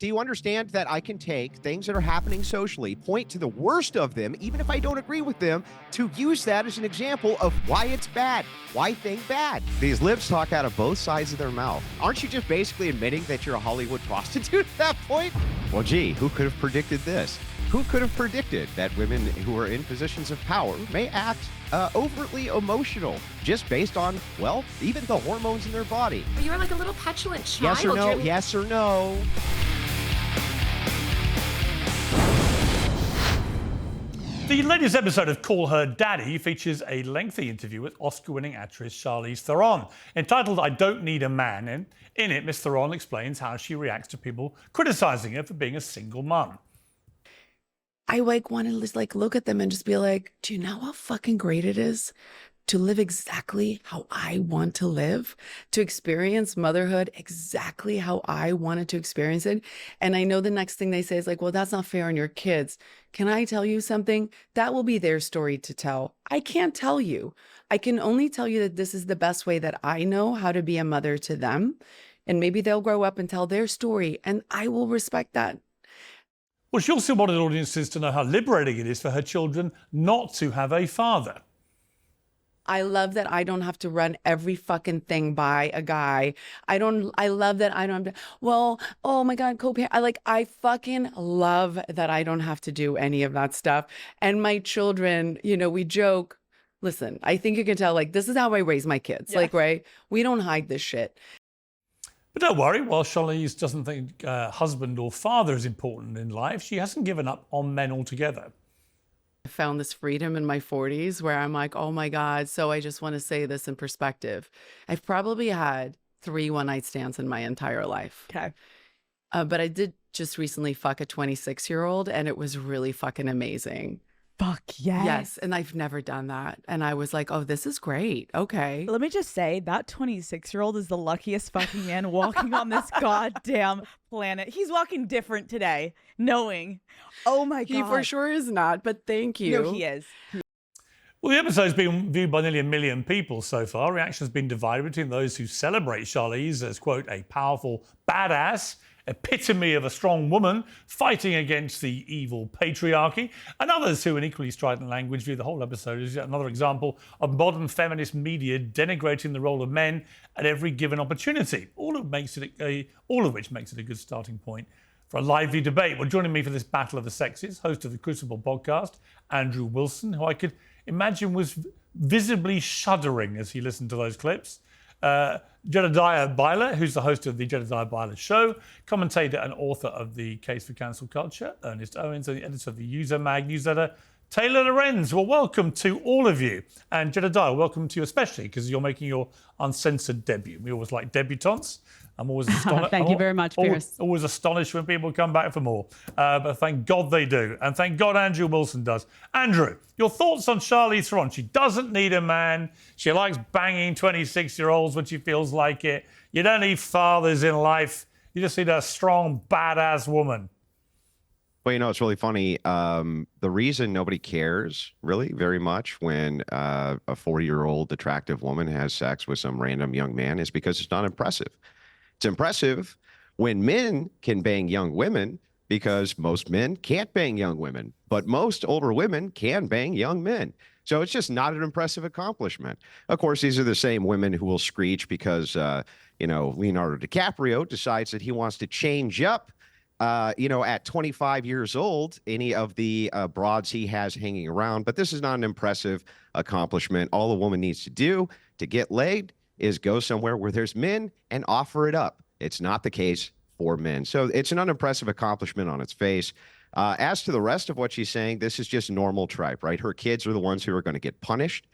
Do you understand that I can take things that are happening socially, point to the worst of them, even if I don't agree with them, to use that as an example of why it's bad, why think bad? These libs talk out of both sides of their mouth. Aren't you just basically admitting that you're a Hollywood prostitute at that point? Well, gee, who could have predicted this? Who could have predicted that women who are in positions of power may act overtly emotional just based on, well, even the hormones in their body? You're like a little petulant child. Yes or no? Yes or no? The latest episode of Call Her Daddy features a lengthy interview with Oscar-winning actress Charlize Theron, entitled I Don't Need a Man. And in it, Miss Theron explains how she reacts to people criticising her for being a single mum. I want to just look at them and just be like, do you know how fucking great it is to live exactly how I want to live, to experience motherhood exactly how I wanted to experience it? And I know the next thing they say is like, well, that's not fair on your kids. Can I tell you something? That will be their story to tell. I can't tell you. I can only tell you that this is the best way that I know how to be a mother to them. And maybe they'll grow up and tell their story, and I will respect that. Well, she also wanted audiences to know how liberating it is for her children not to have a father. I love that I don't have to run every fucking thing by a guy. I love that I don't have to, well, oh my God, co-parent. I fucking love that I don't have to do any of that stuff. And my children, we joke, listen, I think you can tell, this is how I raise my kids. Yeah. Right? We don't hide this shit. But don't worry, while Charlize doesn't think husband or father is important in life, she hasn't given up on men altogether. I found this freedom in my 40s where I'm like, oh my God. So I just want to say this in perspective. I've probably had 3 one-night stands in my entire life. Okay. But I did just recently fuck a 26-year-old, and it was really fucking amazing. Fuck yes. Yes, and I've never done that. And I was like, oh, this is great. Okay. Let me just say, that 26-year-old is the luckiest fucking man walking on this goddamn planet. He's walking different today, knowing, oh my God. He for sure is not, but thank you. No, he is. Well, the episode's been viewed by nearly 1 million people so far. Reaction's been divided between those who celebrate Charlize as, quote, a powerful badass, epitome of a strong woman fighting against the evil patriarchy, and others who, in equally strident language, view the whole episode as yet another example of modern feminist media denigrating the role of men at every given opportunity, all of which makes it a good starting point for a lively debate. Well, joining me for this Battle of the Sexes, host of the Crucible podcast, Andrew Wilson, who I could imagine was visibly shuddering as he listened to those clips. Jedediah Bila, who's the host of the Jedediah Bila Show, commentator and author of The Case for Cancel Culture, Ernest Owens, and the editor of the User Mag newsletter, Taylor Lorenz. Well, welcome to all of you. And Jedediah, welcome to you especially because you're making your Uncensored debut. We always like debutantes. I'm always astonished. Thank you very much, Piers. Always astonished when people come back for more. But thank God they do. And thank God Andrew Wilson does. Andrew, your thoughts on Charlize Theron? She doesn't need a man. She likes banging 26-year-olds when she feels like it. You don't need fathers in life. You just need a strong, badass woman. Well, it's really funny. The reason nobody cares really very much when a 40-year-old attractive woman has sex with some random young man is because it's not impressive. It's impressive when men can bang young women because most men can't bang young women, but most older women can bang young men. So it's just not an impressive accomplishment. Of course, these are the same women who will screech because, Leonardo DiCaprio decides that he wants to change up, at 25 years old, any of the broads he has hanging around. But this is not an impressive accomplishment. All a woman needs to do to get laid is go somewhere where there's men and offer it up. It's not the case for men. So it's an unimpressive accomplishment on its face. As to the rest of what she's saying, this is just normal tripe, right? Her kids are the ones who are going to get punished.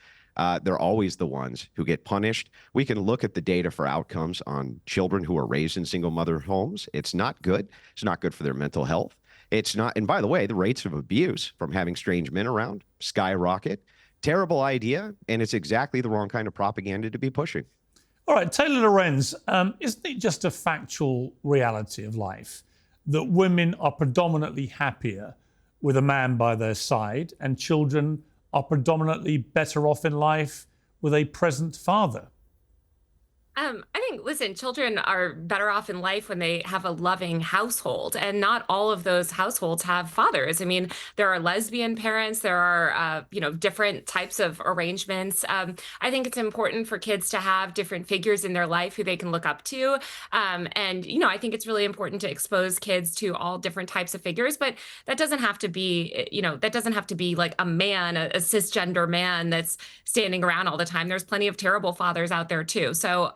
They're always the ones who get punished. We can look at the data for outcomes on children who are raised in single mother homes. It's not good. It's not good for their mental health. It's not. And by the way, the rates of abuse from having strange men around skyrocket. Terrible idea. And it's exactly the wrong kind of propaganda to be pushing. All right, Taylor Lorenz, isn't it just a factual reality of life that women are predominantly happier with a man by their side and children are predominantly better off in life with a present father? I think, listen, children are better off in life when they have a loving household, and not all of those households have fathers. I mean, there are lesbian parents, there are, different types of arrangements. I think it's important for kids to have different figures in their life who they can look up to. I think it's really important to expose kids to all different types of figures, but that doesn't have to be, that doesn't have to be like a man, a cisgender man that's standing around all the time. There's plenty of terrible fathers out there too. So,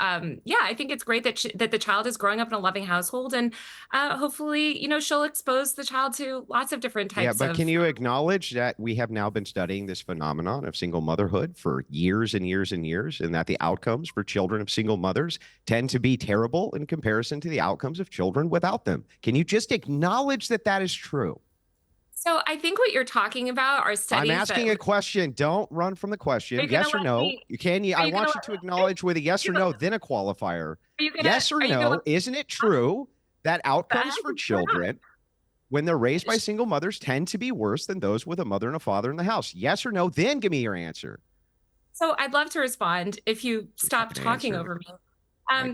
I think it's great that the child is growing up in a loving household, and hopefully, she'll expose the child to lots of different types. Yeah, but of, can you acknowledge that we have now been studying this phenomenon of single motherhood for years and years and years, and that the outcomes for children of single mothers tend to be terrible in comparison to the outcomes of children without them? Can you just acknowledge that that is true? So I think what you're talking about are studies. I'm asking a question. Don't run from the question. Yes or no? I want you to acknowledge with a yes or no, then a qualifier. Yes or no? Isn't it true that outcomes for children when they're raised by single mothers tend to be worse than those with a mother and a father in the house? Yes or no? Then give me your answer. So I'd love to respond if you stop talking over me.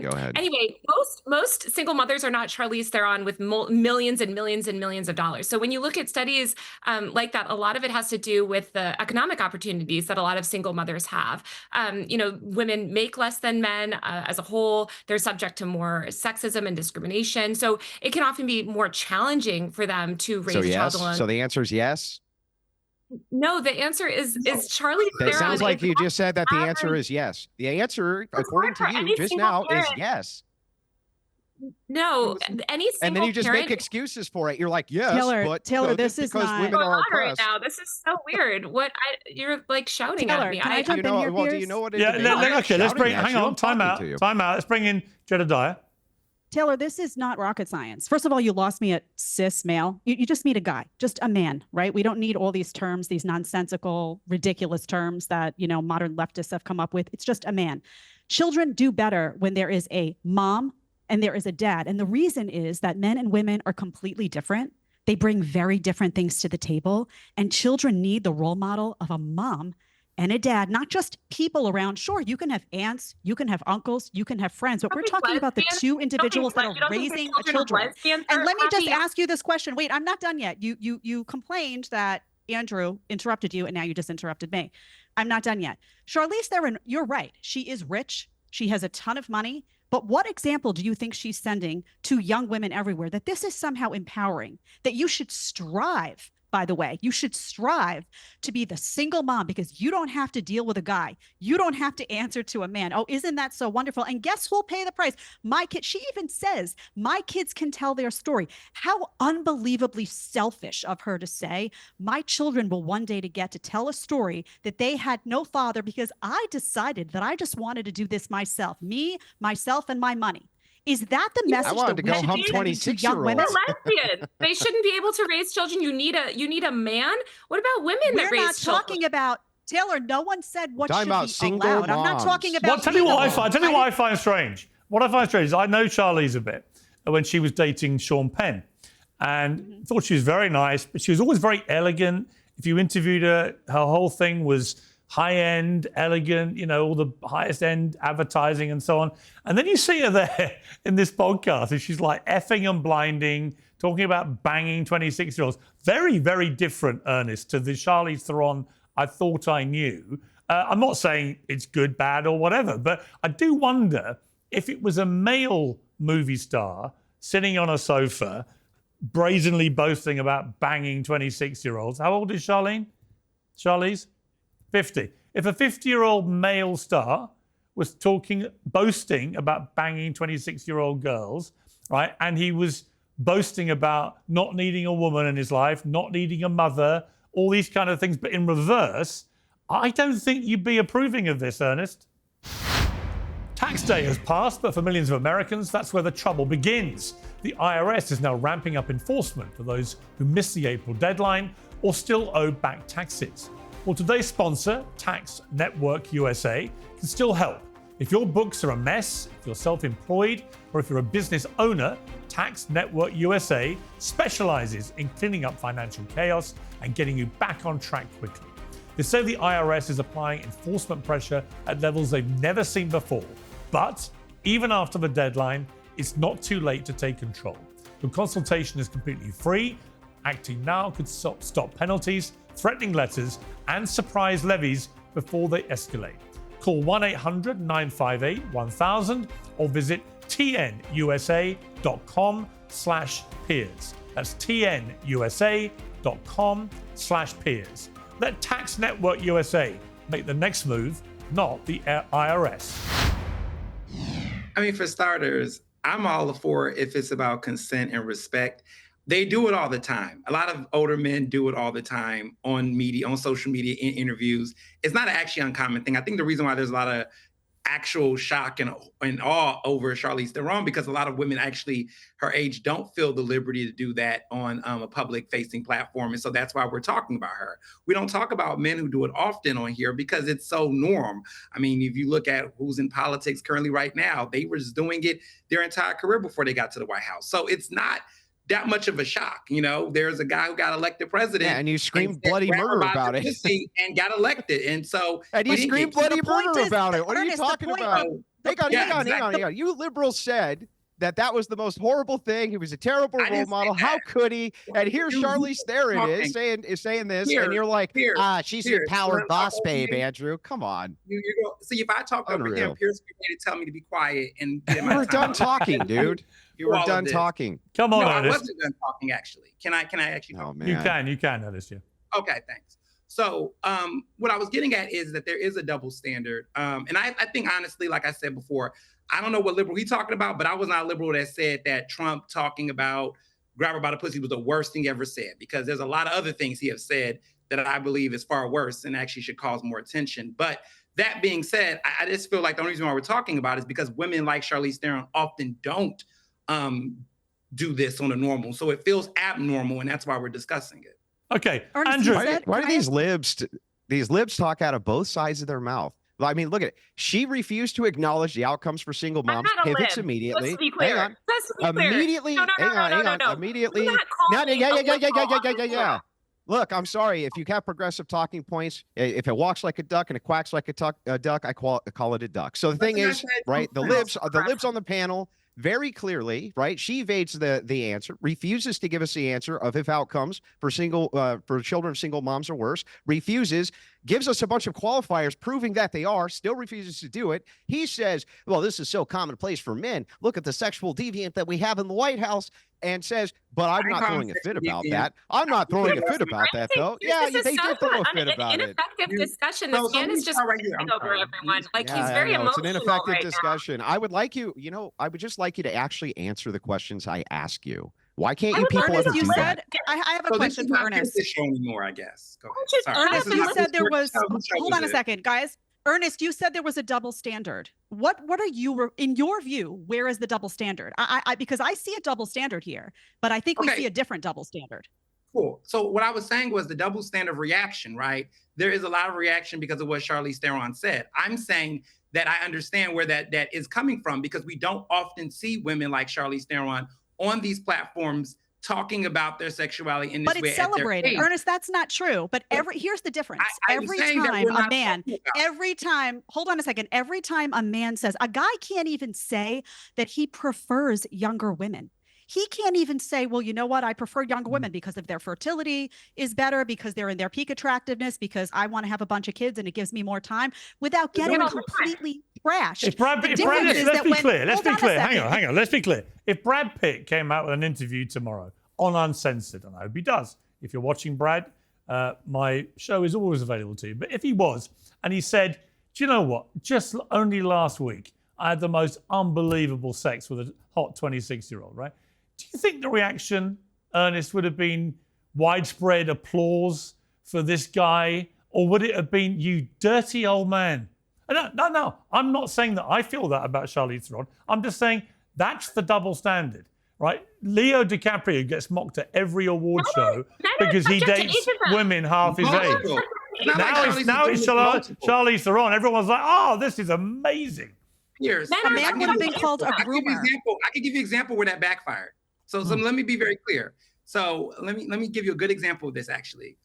Go ahead. Anyway, most single mothers are not Charlize Theron with millions and millions and millions of dollars. So when you look at studies like that, a lot of it has to do with the economic opportunities that a lot of single mothers have. Women make less than men as a whole. They're subject to more sexism and discrimination. So it can often be more challenging for them to raise a child alone. So the answer is yes? No, the answer is Charlize Theron. It sounds like you just said that the answer is yes. The answer, according to you just now, is yes. No, any single and then you just parent, make excuses for it. You're like, yes, but Taylor, this is because not women are right oppressed. now. This is so weird. You're like shouting Taylor, at me. can I jump in here, Well, do Piers? you know what it is? Yeah, okay, let's bring, hang on, time out. Let's bring in Jedediah. Taylor, this is not rocket science. First of all, you lost me at cis male. You just meet a guy, just a man, right? We don't need all these terms, these nonsensical, ridiculous terms that, modern leftists have come up with. It's just a man. Children do better when there is a mom and there is a dad. And the reason is that men and women are completely different. They bring very different things to the table. And children need the role model of a mom and a dad, not just people around. Sure, you can have aunts, you can have uncles, you can have friends, but we're talking about the two individuals that are raising a children. And let me just ask you this question. Wait, I'm not done yet. You complained that Andrew interrupted you, and now you just interrupted me. I'm not done yet. Charlize Theron, you're right. She is rich. She has a ton of money. But what example do you think she's sending to young women everywhere that this is somehow empowering, that you should strive? By the way, you should strive to be the single mom because you don't have to deal with a guy. You don't have to answer to a man. Oh, isn't that so wonderful? And guess who'll pay the price? My kid. She even says, my kids can tell their story. How unbelievably selfish of her to say, my children will one day to get to tell a story that they had no father because I decided that I just wanted to do this myself. Me, myself, and my money. Is that the message? I wanted to go hump 26-year-olds. They're lesbian. They shouldn't be able to raise children. You need a man. What about women that raise children? We're not talking about Taylor. No one said what should be Moms. allowed. I'm not talking about. Well, tell you what I find strange. What I find strange is I know Charlize a bit when she was dating Sean Penn, and thought she was very nice, but she was always very elegant. If you interviewed her, her whole thing was high-end, elegant, all the highest-end advertising and so on. And then you see her there in this podcast, and she's like effing and blinding, talking about banging 26-year-olds. Very, very different, Ernest, to the Charlize Theron I thought I knew. I'm not saying it's good, bad, or whatever, but I do wonder if it was a male movie star sitting on a sofa, brazenly boasting about banging 26-year-olds. How old is Charlize? 50. If a 50-year-old male star was boasting about banging 26-year-old girls, right, and he was boasting about not needing a woman in his life, not needing a mother, all these kind of things, but in reverse, I don't think you'd be approving of this, Ernest. Tax day has passed, but for millions of Americans, that's where the trouble begins. The IRS is now ramping up enforcement for those who missed the April deadline or still owe back taxes. Well, today's sponsor, Tax Network USA, can still help. If your books are a mess, if you're self-employed, or if you're a business owner, Tax Network USA specializes in cleaning up financial chaos and getting you back on track quickly. They say the IRS is applying enforcement pressure at levels they've never seen before, but Even after the deadline, it's not too late to take control. The consultation is completely free. Acting now could stop penalties, threatening letters, and surprise levies before they escalate. Call 1-800-958-1000 or visit tnusa.com/peers. That's tnusa.com/peers. Let Tax Network USA make the next move, not the IRS. I mean, for starters, I'm all for if it's about consent and respect. They do it all the time. A lot of older men do it all the time on media, on social media, in interviews. It's not an actually uncommon thing. I think the reason why there's a lot of actual shock and awe over Charlize Theron, because a lot of women actually her age don't feel the liberty to do that on a public facing platform. And so that's why we're talking about her. We don't talk about men who do it often on here because it's so norm. I mean, if you look at who's in politics currently right now, they were just doing it their entire career before they got to the White House. So it's not that much of a shock. You know, there's a guy who got elected president. Yeah, and you screamed bloody murder about it. And got elected. And so. And you screamed bloody murder about it. What are you talking about? Hang on. You liberals said that was the most horrible thing. He was a terrible role model. How could he? And here's Charlize Theron is saying this, and you're like, she's an empowered boss babe, Andrew. Come on. See, if I talk over him, Piers would be to tell me to be quiet and you were done talking, dude. You were done talking. Come on, no, Ernest. I wasn't done talking, actually. Can I actually talk? Oh, man. You can, Ernest, yeah. Okay, thanks. So what I was getting at is that there is a double standard. And I think, honestly, like I said before, I don't know what liberal he's talking about, but I was not a liberal that said that Trump talking about grab her by the pussy was the worst thing he ever said, because there's a lot of other things he has said that I believe is far worse and actually should cause more attention. But that being said, I just feel like the only reason why we're talking about it is because women like Charlize Theron often don't do this on a normal. So it feels abnormal, and that's why we're discussing it. Okay, Ernest, Andrew. Why do these libs talk out of both sides of their mouth? I mean, look at it. She refused to acknowledge the outcomes for single moms. Pivots immediately. Let's be clear. Hang on. Let's be clear. Immediately. No. Immediately. Do not call me a liberal. Yeah. Look, I'm sorry. If you have progressive talking points, if it walks like a duck and it quacks like a duck, I call it a duck. So the thing is, right? The libs on the panel very clearly, right? She evades the answer, refuses to give us the answer of if outcomes for children of single moms are worse, refuses, gives us a bunch of qualifiers proving that they are, still refuses to do it. He says, well, this is so commonplace for men. Look at the sexual deviant that we have in the White House, and says, but I'm not throwing a fit about that. I'm not throwing a fit about that, though. Yeah, they did throw a fit about it. Ineffective discussion. This man is just speaking over everyone. Like, he's very emotional. It's an ineffective right discussion. Now. I would like you, I would just like you to actually answer the questions I ask you. Why can't you people ever do that? I have a question for Ernest. This is show anymore, I guess. Go ahead. Sorry. Ernest, you said there was. Hold on a second, guys. Ernest, you said there was a double standard. What are you, in your view, where is the double standard? Because I see a double standard here, but I think we see a different double standard. Cool. So what I was saying was the double standard reaction, right? There is a lot of reaction because of what Charlize Theron said. I'm saying that I understand where that is coming from, because we don't often see women like Charlize Theron on these platforms talking about their sexuality in this way. But it's celebrated. Ernest, that's not true. But here's the difference. Every time, hold on a second. Every time a man says, a guy can't even say that he prefers younger women. He can't even say, well, you know what? I prefer younger women because of their fertility is better, because they're in their peak attractiveness, because I want to have a bunch of kids and it gives me more time, without getting completely trashed. Let's be clear. Hang on. Let's be clear. If Brad Pitt came out with an interview tomorrow on Uncensored, and I hope he does. If you're watching Brad, my show is always available to you. But if he was, and he said, do you know what? Just only last week, I had the most unbelievable sex with a hot 26-year-old, right? Do you think the reaction, Ernest, would have been widespread applause for this guy? Or would it have been, you dirty old man? No. I'm not saying that I feel that about Charlize Theron. I'm just saying that's the double standard, right? Leo DiCaprio gets mocked at every award show because he dates women half his age. Now it's Charlize Theron. Everyone's like, oh, this is amazing. Piers, a man would have been called a groomer. I can give you an example where that So let me be very clear. So let me give you a good example of this, actually.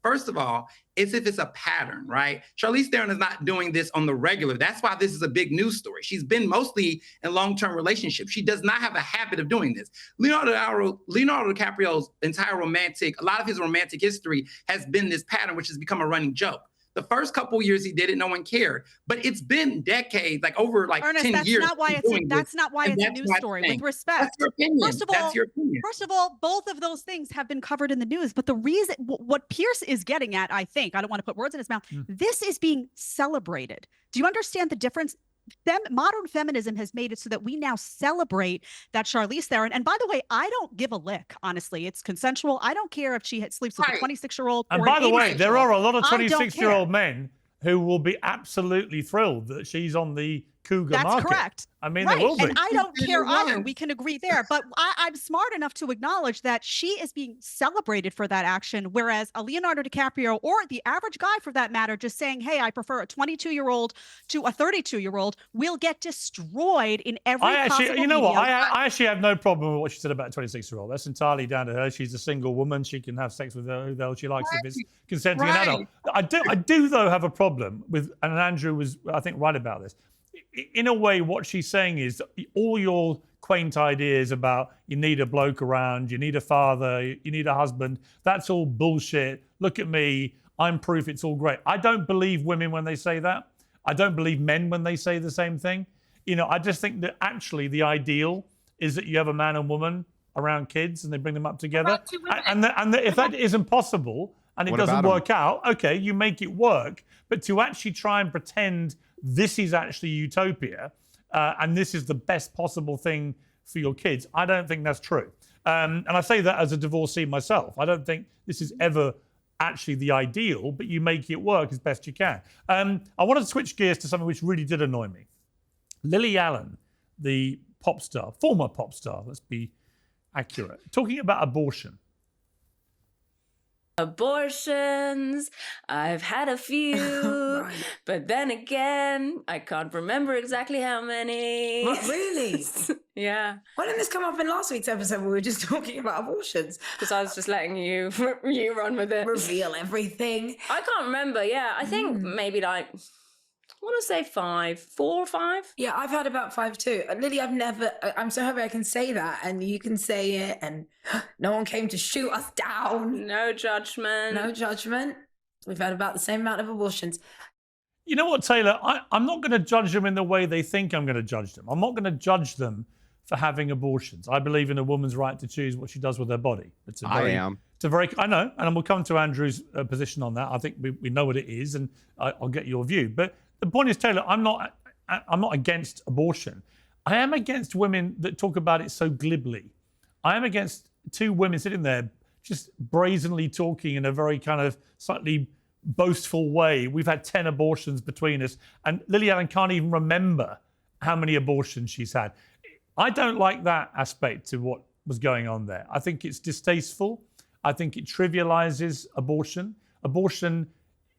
first of all, is if it's a pattern, right? Charlize Theron is not doing this on the regular. That's why this is a big news story. She's been mostly in long-term relationships. She does not have a habit of doing this. Leonardo DiCaprio's entire a lot of his romantic history has been this pattern, which has become a running joke. The first couple years he did it, no one cared. But it's been decades, like over like Ernest, 10 that's years. not why that's not why it's a news story. With respect, that's your opinion. First of all, both of those things have been covered in the news. But the reason, what Piers is getting at, I think, I don't want to put words in his mouth. This is being celebrated. Do you understand the difference? Modern feminism has made it so that we now celebrate that Charlize Theron. And by the way, I don't give a lick, honestly. It's consensual. I don't care if she sleeps with a 26-year-old. And by the way, there are a lot of 26-year-old men who will be absolutely thrilled that she's on the cougar market. That's correct. I mean, there will be. And I don't care either. We can agree there. But I'm smart enough to acknowledge that she is being celebrated for that action, whereas a Leonardo DiCaprio, or the average guy for that matter, just saying, hey, I prefer a 22-year-old to a 32-year-old, will get destroyed in every possible you know what? media. I actually have no problem with what she said about a 26-year-old. That's entirely down to her. She's a single woman. She can have sex with who the hell she likes if it's consenting an adult. I do, though, have a problem with, and Andrew was, I think, right about this. In a way, what she's saying is all your quaint ideas about you need a bloke around, you need a father, you need a husband, that's all bullshit. Look at me. I'm proof it's all great. I don't believe women when they say that. I don't believe men when they say the same thing. You know, I just think that actually the ideal is that you have a man and woman around kids and they bring them up together. And if that isn't possible and it doesn't work out, okay, you make it work. But to actually try and pretend this is actually utopia and this is the best possible thing for your kids, I don't think that's true. And I say that as a divorcee myself. I don't think this is ever actually the ideal, but you make it work as best you can. I want to switch gears to something which really did annoy me. Lily Allen, the pop star, former pop star, let's be accurate, talking about abortion. Abortions, I've had a few, but then again, I can't remember exactly how many. What, really? Yeah. Why didn't this come up in last week's episode where we were just talking about abortions? Because I was just letting you run with it. Reveal everything. I can't remember, yeah. I think maybe like, I want to say 5, 4 or 5. Yeah, I've heard about 5 too. Lily, I'm so happy I can say that and you can say it and no one came to shoot us down. No judgment. No judgment. We've had about the same amount of abortions. You know what, Taylor? I'm not going to judge them in the way they think I'm going to judge them. I'm not going to judge them for having abortions. I believe in a woman's right to choose what she does with her body. I know, and we'll come to Andrew's position on that. I think we know what it is, and I'll get your view. But the point is, Taylor, I'm not against abortion. I am against women that talk about it so glibly. I am against 2 women sitting there just brazenly talking in a very kind of slightly boastful way. We've had 10 abortions between us, and Lily Allen can't even remember how many abortions she's had. I don't like that aspect to what was going on there. I think it's distasteful. I think it trivializes abortion. Abortion,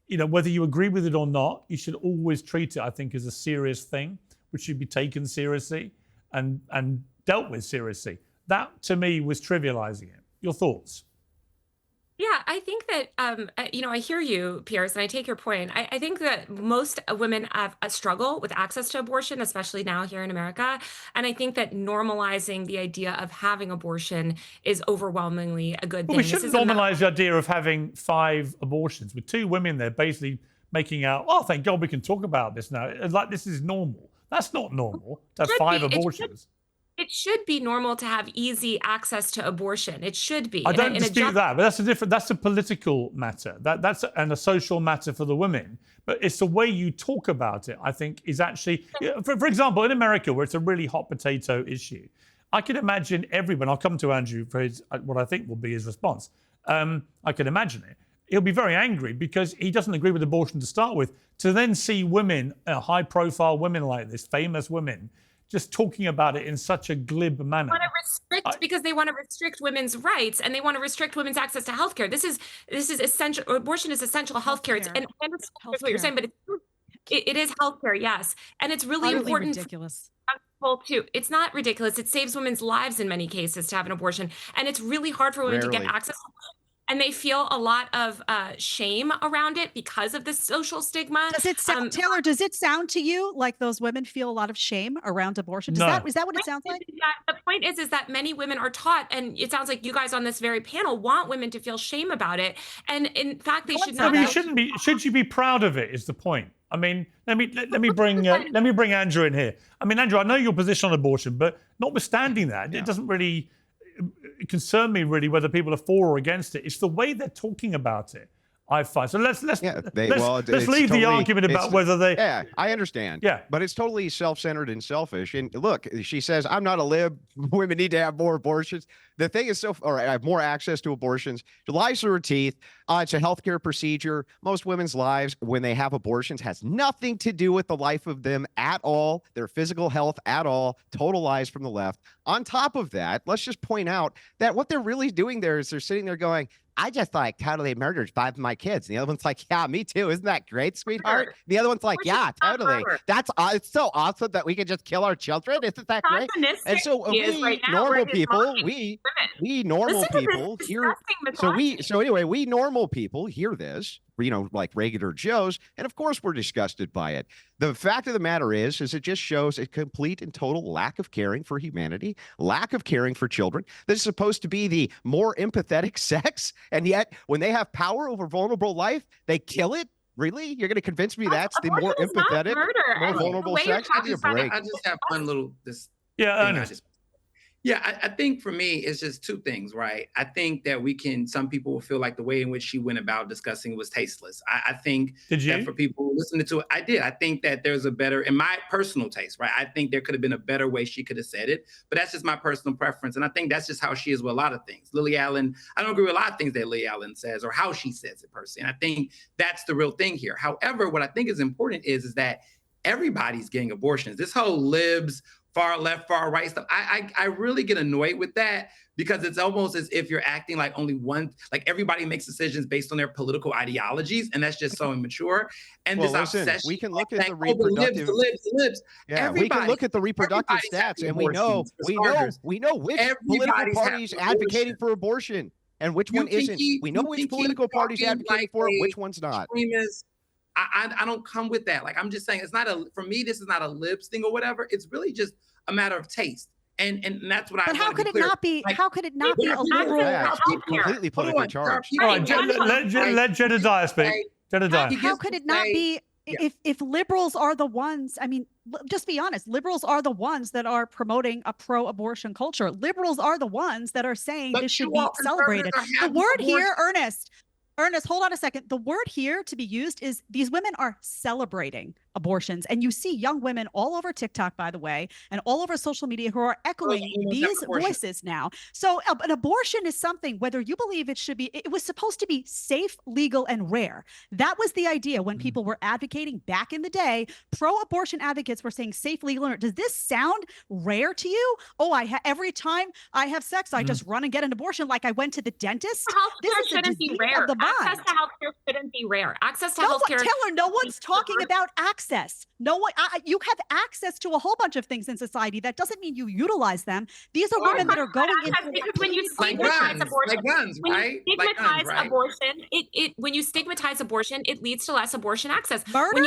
you know, whether you agree with it or not, you should always treat it, I think, as a serious thing, which should be taken seriously and dealt with seriously. That, to me, was trivializing it. Your thoughts? Yeah, I think that, I hear you, Piers, and I take your point. I think that most women have a struggle with access to abortion, especially now here in America. And I think that normalizing the idea of having abortion is overwhelmingly a good thing. Well, we shouldn't normalize the idea of having 5 abortions with 2 women there basically making out, oh, thank God we can talk about this now. It's like this is normal. That's not normal to have 5 abortions. It should be normal to have easy access to abortion. It should be. I don't dispute that, but that's a political matter. That's a social matter for the women. But it's the way you talk about it, I think, is actually, for example, in America, where it's a really hot potato issue, I can imagine everyone, I'll come to Andrew for what I think will be his response. I can imagine it. He'll be very angry because he doesn't agree with abortion to start with. To then see women, high-profile women like this, famous women, just talking about it in such a glib manner. Because they want to restrict women's rights and they want to restrict women's access to healthcare. This is essential. Abortion is essential healthcare. And I understand what you're saying, but it is healthcare, yes. And it's really important. Ridiculous. Too. It's not ridiculous. It saves women's lives in many cases to have an abortion. And it's really hard for women to get access. and they feel a lot of shame around it because of the social stigma. Does it sound, Taylor, does it sound to you like those women feel a lot of shame around abortion? Is that what it sounds like? The point is that many women are taught, and it sounds like you guys on this very panel want women to feel shame about it. And in fact, they should not. I mean, you shouldn't be. Should you be proud of it? Is the point? I mean, let me bring Andrew in here. I mean, Andrew, I know your position on abortion, but notwithstanding that, it doesn't really concern me really whether people are for or against it. It's the way they're talking about it. I find so. Let's leave the argument about whether they. Yeah, I understand. Yeah, but it's totally self-centered and selfish. And look, she says, "I'm not a lib. Women need to have more abortions." The thing is, or have more access to abortions. She lies through her teeth. It's a healthcare procedure. Most women's lives, when they have abortions, has nothing to do with the life of them at all, their physical health at all. Total lies from the left. On top of that, let's just point out that what they're really doing there is they're sitting there going, I just like totally murdered 5 of my kids. And the other one's like, yeah, me too. Isn't that great, sweetheart? The other one's like, yeah, totally. That's it's so awesome that we can just kill our children. Isn't that great? And so we normal people, we normal people hear. So anyway, we normal people hear this, like regular Joes, and of course we're disgusted by it. The fact of the matter is it just shows a complete and total lack of caring for humanity, lack of caring for children. This is supposed to be the more empathetic sex, and yet when they have power over vulnerable life, they kill it. Really? You're going to convince me that's the more empathetic, more vulnerable sex? I just have one little Ernest. I think for me, it's just 2 things, right? I think that some people will feel like the way in which she went about discussing was tasteless. I think that for people who listened to it, I did. I think that there's a better, in my personal taste, right? I think there could have been a better way she could have said it, but that's just my personal preference. And I think that's just how she is with a lot of things. Lily Allen, I don't agree with a lot of things that Lily Allen says or how she says it per se. And I think that's the real thing here. However, what I think is important is that everybody's getting abortions. This whole libs, far left, far right stuff. I really get annoyed with that because it's almost as if you're acting like only one, like everybody makes decisions based on their political ideologies, and that's just so immature. And this obsession. We can look at the reproductive. The libs. Yeah, we can look at the reproductive stats, and we know which political parties advocating for abortion and which one isn't. We know which political parties advocating for it, which one's not. I don't come with that. Like, I'm just saying, for me, this is not a libs thing or whatever. It's really just a matter of taste. And that's what I. But how could it not be? How could it not be a liberal? Completely politically charged. All right, let Jedediah speak. Jedediah. How could it not be? If liberals are the ones, I mean, just be honest, liberals are the ones that are promoting a pro-abortion culture. Liberals are the ones that are saying this should be celebrated. The word here, Ernest, hold on a second. The word here to be used is these women are celebrating abortions. And you see young women all over TikTok, by the way, and all over social media who are echoing these voices now. So an abortion is something, whether you believe it should be, it was supposed to be safe, legal, and rare. That was the idea when people were advocating back in the day. Pro-abortion advocates were saying safe, legal, and rare. Does this sound rare to you? Oh, every time I have sex, I just run and get an abortion like I went to the dentist. This shouldn't be rare. Access to healthcare shouldn't be rare. Access to healthcare. Taylor, no one's talking about access. No one. You have access to a whole bunch of things in society. That doesn't mean you utilize them. These are women that are going into. When you stigmatize abortion, when you stigmatize abortion, it leads to less abortion access. Murder.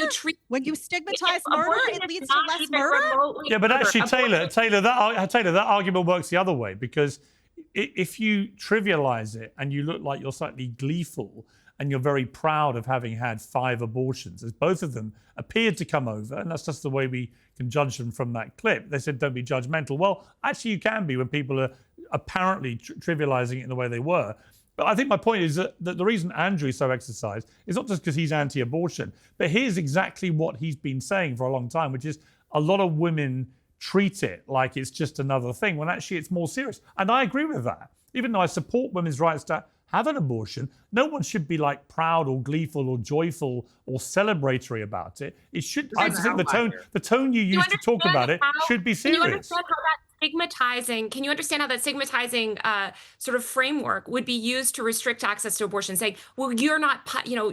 When you stigmatize murder, it leads to less murder. Yeah, but actually, Taylor, that argument works the other way, because if you trivialize it and you look like you're slightly gleeful and you're very proud of having had 5 abortions, as both of them appeared to come over, and that's just the way we can judge them from that clip. They said, don't be judgmental. Well, actually, you can be when people are apparently trivializing it in the way they were. But I think my point is that the reason Andrew is so exercised is not just because he's anti-abortion, but here's exactly what he's been saying for a long time, which is a lot of women treat it like it's just another thing, when actually it's more serious. And I agree with that. Even though I support women's rights to have an abortion, no one should be like proud or gleeful or joyful or celebratory about it. It should. I just think the tone you use to talk about it should be serious. Can you understand how that stigmatizing sort of framework would be used to restrict access to abortion, saying, well, you're not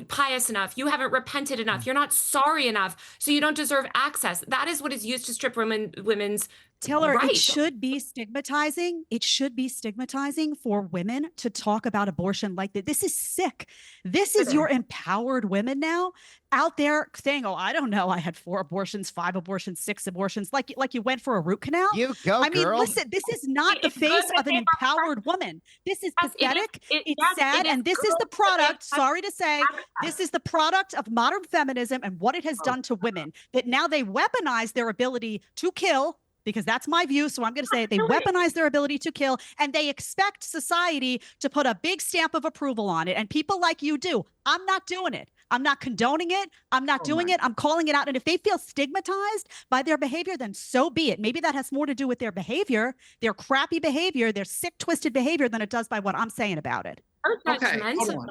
pious enough, you haven't repented enough, you're not sorry enough, so you don't deserve access. That is what is used to strip women's Taylor, Right. it should be stigmatizing. It should be stigmatizing for women to talk about abortion like that. This is sick. This is your empowered women now out there saying, "Oh, I don't know. I had 4 abortions, 5 abortions, 6 abortions." Like you went for a root canal. You go, I mean, girl. listen, this is not the It's good face that of an they are empowered woman. This is Yes, it is. pathetic. It's Yes, sad. it is And this is good the that they product, have sorry to say, this is the product of modern feminism and what it has done to women, that now they weaponize their ability to kill, because that's my view. So I'm going to say they weaponize their ability to kill, and they expect society to put a big stamp of approval on it. And people like you do. I'm not doing it. I'm not condoning it. I'm not doing it. I'm calling it out. And if they feel stigmatized by their behavior, then so be it. Maybe that has more to do with their behavior, their crappy behavior, their sick, twisted behavior than it does by what I'm saying about it. Okay, hold on.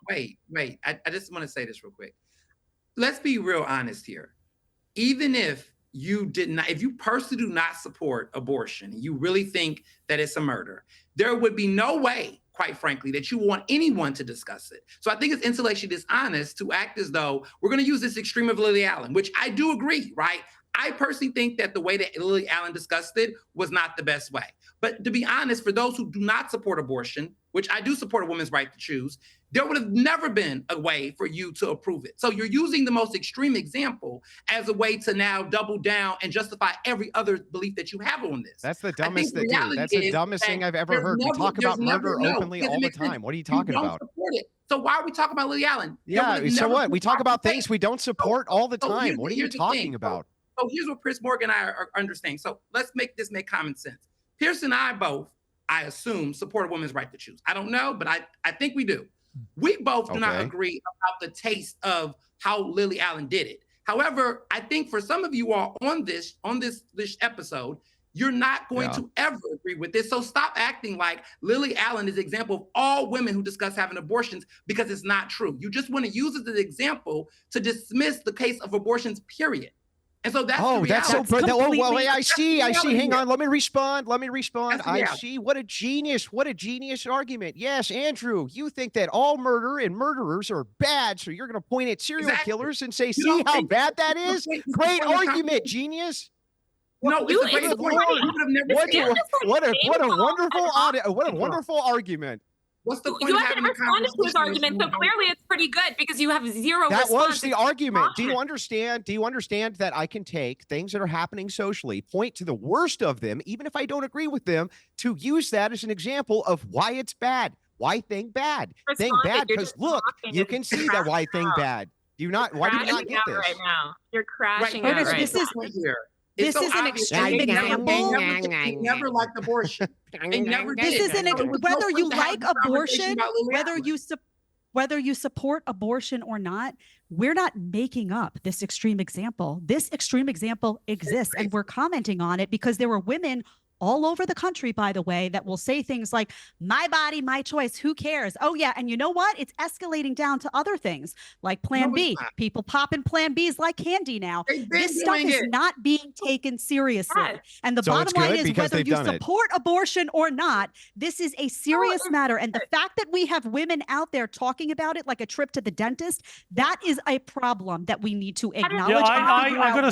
Wait. I just want to say this real quick. Let's be real honest here. Even if you did not, if you personally do not support abortion, you really think that it's a murder, there would be no way, quite frankly, that you want anyone to discuss it. So I think it's intellectually dishonest to act as though we're going to use this extreme of Lily Allen, which I do agree, right? I personally think that the way that Lily Allen discussed it was not the best way. But to be honest, for those who do not support abortion, which I do support a woman's right to choose, there would have never been a way for you to approve it. So you're using the most extreme example as a way to now double down and justify every other belief that you have on this. That's the dumbest thing. That's the dumbest thing I've ever heard. We talk about murder openly all the time. What are you talking about? Support it. So why are we talking about Lily Allen? Yeah, so what? We talk about things we don't support all the time. What are you talking about? So here's what Piers Morgan and I are understanding. So let's make common sense. Piers and I both, I assume, support a woman's right to choose. I don't know, but I think we do. We both do not agree about the taste of how Lily Allen did it. However, I think for some of you all on this episode, you're not going to ever agree with this. So stop acting like Lily Allen is an example of all women who discuss having abortions, because it's not true. You just want to use it as an example to dismiss the case of abortions, period. And so that's the reality. That's so good. Oh, well, I see. Hang on. Let me respond. I see. What a genius argument. Yes, Andrew, you think that all murder and murderers are bad, so you're going to point at serial killers and say, see how bad that is? Great argument, genius. No, it's a great point. What a wonderful argument. What's the point? You haven't responded to his argument, so clearly it's pretty good because you have zero response. That was the argument. Do you understand that I can take things that are happening socially, point to the worst of them, even if I don't agree with them, to use that as an example of why it's bad? Why thing bad? Thing bad because look, you can see that why thing bad. Why do you not get this? Right now. You're crashing out right now. This is an extreme example. They never liked abortion. They never did. This is whether you like abortion, whether you support abortion or not, we're not making up this extreme example. This extreme example exists, and we're commenting on it because there were women all over the country, by the way, that will say things like, my body, my choice, who cares? Oh, yeah. And you know what? It's escalating down to other things like Plan B. People popping Plan Bs like candy now. This stuff is not being taken seriously. Yes. And the bottom line is whether you support abortion or not, this is a serious matter. And the fact that we have women out there talking about it like a trip to the dentist, that is a problem that we need to acknowledge. Yeah, I have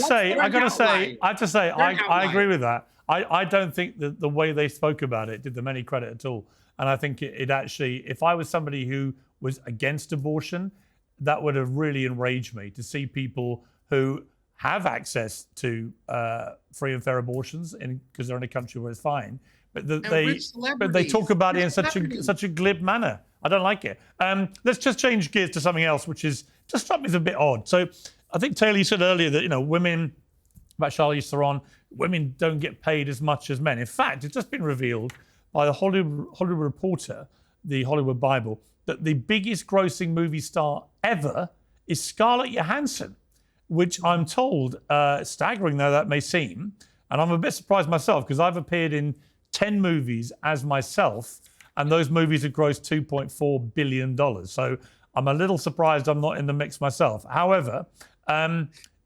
to say, I agree with that. I don't think that the way they spoke about it did them any credit at all. And I think it actually, if I was somebody who was against abortion, that would have really enraged me to see people who have access to free and fair abortions because they're in a country where it's fine, but they talk about it in such a glib manner. I don't like it. Let's just change gears to something else, which is just struck me as a bit odd. So I think, Taylor, you said earlier that, women, about Charlize Theron, women don't get paid as much as men. In fact, it's just been revealed by the Hollywood Reporter, the Hollywood Bible, that the biggest grossing movie star ever is Scarlett Johansson, which I'm told, staggering though that may seem, and I'm a bit surprised myself because I've appeared in 10 movies as myself, and those movies have grossed $2.4 billion. So I'm a little surprised I'm not in the mix myself. However,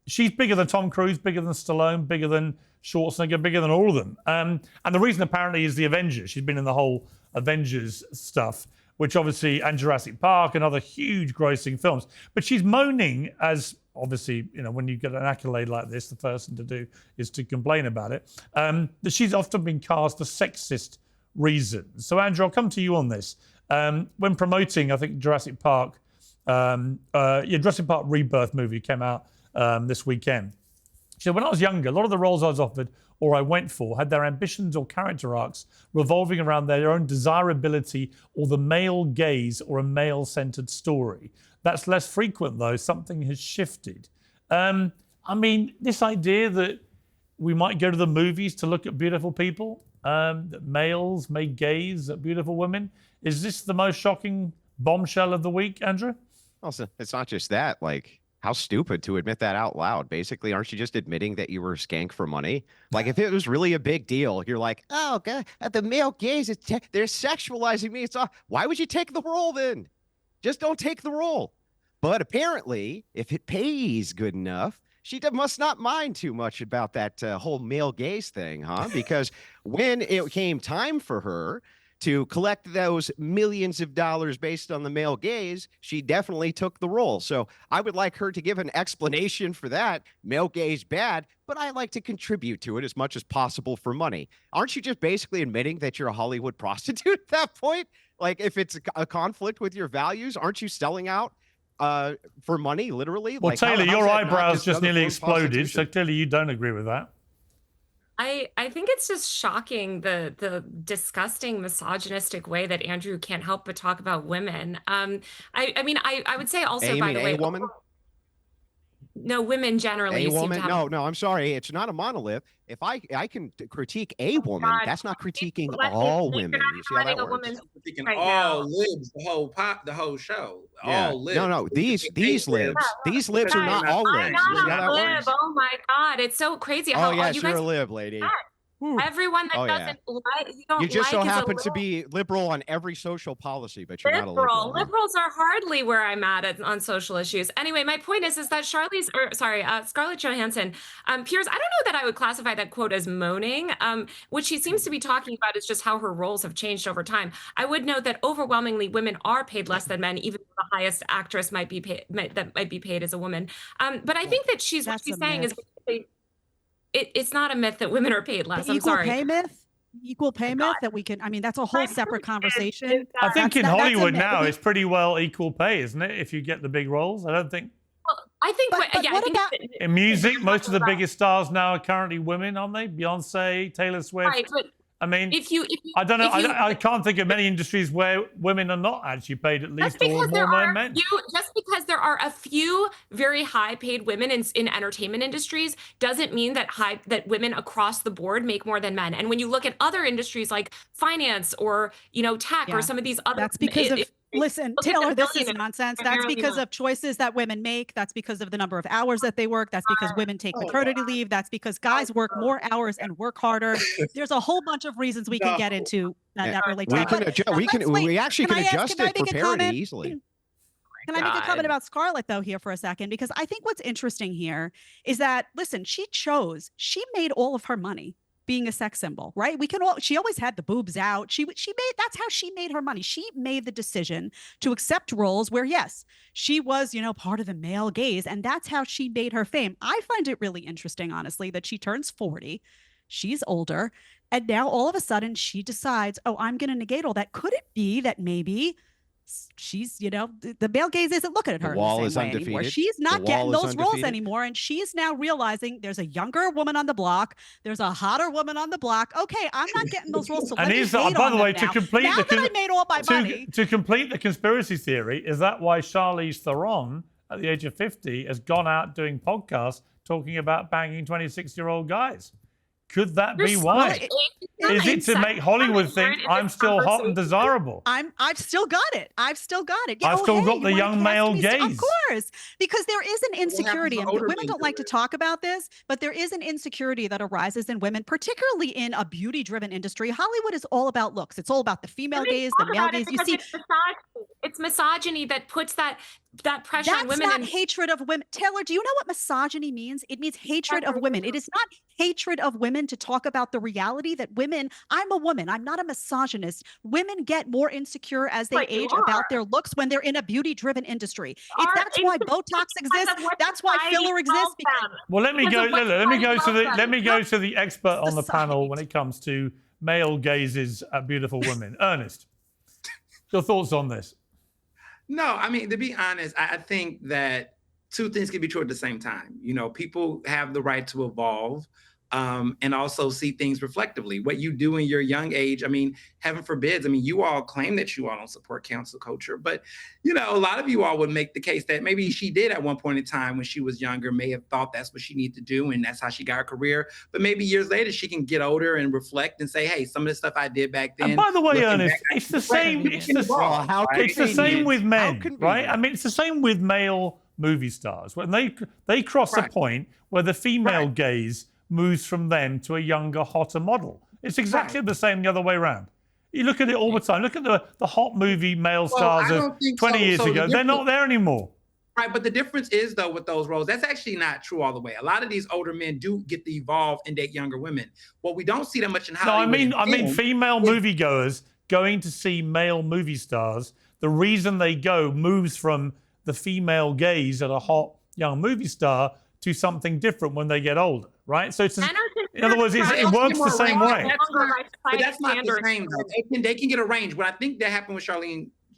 she's bigger than Tom Cruise, bigger than Stallone, bigger than Schwarzenegger, bigger than all of them. And the reason apparently is the Avengers. She's been in the whole Avengers stuff, which obviously, and Jurassic Park and other huge grossing films. But she's moaning, as obviously, when you get an accolade like this, the first thing to do is to complain about it. That she's often been cast for sexist reasons. So, Andrew, I'll come to you on this. When promoting, I think, Jurassic Park Rebirth movie came out this weekend. She said, when I was younger, a lot of the roles I was offered or I went for had their ambitions or character arcs revolving around their own desirability or the male gaze or a male-centered story. That's less frequent, though. Something has shifted. This idea that we might go to the movies to look at beautiful people, that males may gaze at beautiful women. Is this the most shocking bombshell of the week, Andrew? Also, it's not just that. Like, how stupid to admit that out loud. Basically, aren't you just admitting that you were a skank for money? Like, if it was really a big deal, you're like, oh, God, the male gaze, they're sexualizing me. It's all. Why would you take the role then? Just don't take the role. But apparently, if it pays good enough, she must not mind too much about that whole male gaze thing, huh? Because when it came time for her to collect those millions of dollars based on the male gaze, she definitely took the role. So I would like her to give an explanation for that. Male gaze bad, but I like to contribute to it as much as possible for money. Aren't you just basically admitting that you're a Hollywood prostitute at that point? Like, if it's a conflict with your values, aren't you selling out for money, literally? Well, like, Taylor, your eyebrows just nearly another form of exploded, so prostitution? clearly you don't agree with that. I think it's just shocking the disgusting misogynistic way that Andrew can't help but talk about women. I would say also, by the way, A woman? no, women generally A seem to woman? have No, I'm sorry. It's not a monolith. If I can critique a woman, God. that's not critiquing Let me all think women. you're You see how that not works? woman's Thinking right all now. libs, the whole show. Yeah. All libs. No, these libs. These libs are Guys, not all I'm libs. You see how not that a lib. works? Oh my God, it's so crazy how Oh, yes, you you're guys. a lib, lady. Everyone that Oh, yeah. doesn't like, you don't You just so like is a happen to lib. be liberal on every social policy, but you're not a Liberal. liberal. Huh? Liberals are hardly where I'm at on social issues. Anyway, my point is that Scarlett Johansson, Piers, I don't know that I would classify that quote as moaning. What she seems to be talking about is just how her roles have changed over time. I would note that overwhelmingly women are paid less than men, even though the highest actress might be paid as a woman. But I think that what she's saying is basically, it's not a myth that women are paid less. The I'm sorry. equal pay myth that we can, that's a whole separate conversation. I think in That's a Hollywood myth. now, it's pretty well equal pay, isn't it? If you get the big roles, I don't think. Well, I think, But yeah, I what think about- it's- In music, most of the about- biggest stars now are currently women, aren't they? Beyonce, Taylor Swift. Right, but I mean, if you I don't know. if you- I can't think of many industries where women are not actually paid at least or more than men. Just because there are a few very high paid women in entertainment industries doesn't mean that women across the board make more than men. And when you look at other industries like finance or tech Yeah, or some of these other, That's because of, listen, look at the Taylor, this is billionaires, nonsense. That's primarily because men. of choices that women make. That's because of the number of hours that they work. That's because women take maternity leave. That's because guys work more hours and work harder. There's a whole bunch of reasons we can get into that relate to We that. can But adjust. We actually Can can I ask- adjust can I it for make a parity comment? easily. Can I make a God. comment about Scarlett though here for a second? Because I think what's interesting here is that, listen, she made all of her money being a sex symbol, right? She always had the boobs out. That's how she made her money. She made the decision to accept roles where, yes, she was, part of the male gaze. And that's how she made her fame. I find it really interesting, honestly, that she turns 40. She's older. And now all of a sudden she decides, oh, I'm going to negate all that. Could it be that maybe she's, the male gaze isn't looking at her The wall in the is same way anymore. undefeated. She's not The getting wall is those roles undefeated. anymore. And she's now realizing there's a younger woman on the block. There's a hotter woman on the block. Okay, I'm not getting those roles. So And let me here's hate by on the them way, to now. complete Now the that I made all my money. to complete the conspiracy theory, is that why Charlize Theron, at the age of 50, has gone out doing podcasts talking about banging 26-year-old guys? Could that be why? Is it to make Hollywood think I'm still hot and desirable? I've still got it. I've still got it. I've still got you the wanna young cast male me? gaze. Of course, because there is an insecurity, and older women men don't do like to it? talk about this, but there is an insecurity that arises in women, particularly in a beauty-driven industry. Hollywood is all about looks. It's all about the female Women gaze, the talk male about it gaze. You because see, it's misogyny. it's misogyny that puts that pressure on That's women. not hatred of women. Taylor, do you know what misogyny means? It means hatred of women. It is not hatred of women to talk about the reality that women, I'm a woman, I'm not a misogynist. Women get more insecure as they But you age about are. their looks when they're in a beauty-driven industry. Are That's why insecure Botox because exists. of what That's why society filler exists. tells Because them. Well, let me Because go. of what Let me go to society the. tells Let me them. go to the expert on the panel when Society. it comes to male gazes at beautiful women. Ernest, your thoughts on this? No, I mean, to be honest, I think that two things can be true at the same time. You know, people have the right to evolve and also see things reflectively. What you do in your young age, I mean, heaven forbids, I mean, you all claim that you all don't support cancel culture, but, you know, a lot of you all would make the case that maybe she did at one point in time when she was younger, may have thought that's what she needed to do and that's how she got her career. But maybe years later, she can get older and reflect and say, hey, some of the stuff I did back then. And by the way, looking Ernest, back, I it's the regret it. same. People It's can the, evolve, how right? it's the same with How men, right? convenient. I mean, it's the same with male movie stars. When they cross a Right. point where the female Right. gaze moves from them to a younger, hotter model. It's exactly the same the other way around. You look at it all the time. Look at the hot movie male stars I of don't think 20 so. years So the ago. They're not difference- there anymore. Right, but the difference is though with those roles, that's actually not true all the way. A lot of these older men do get to evolve and date younger women. What we don't see that much in No, Hollywood. I mean female moviegoers going to see male movie stars. The reason they go moves from the female gaze at a hot young movie star to something different when they get older, right? So it's Men are in other words, considered it works the same way. But that's not the same though. They can get a range. What I think that happened with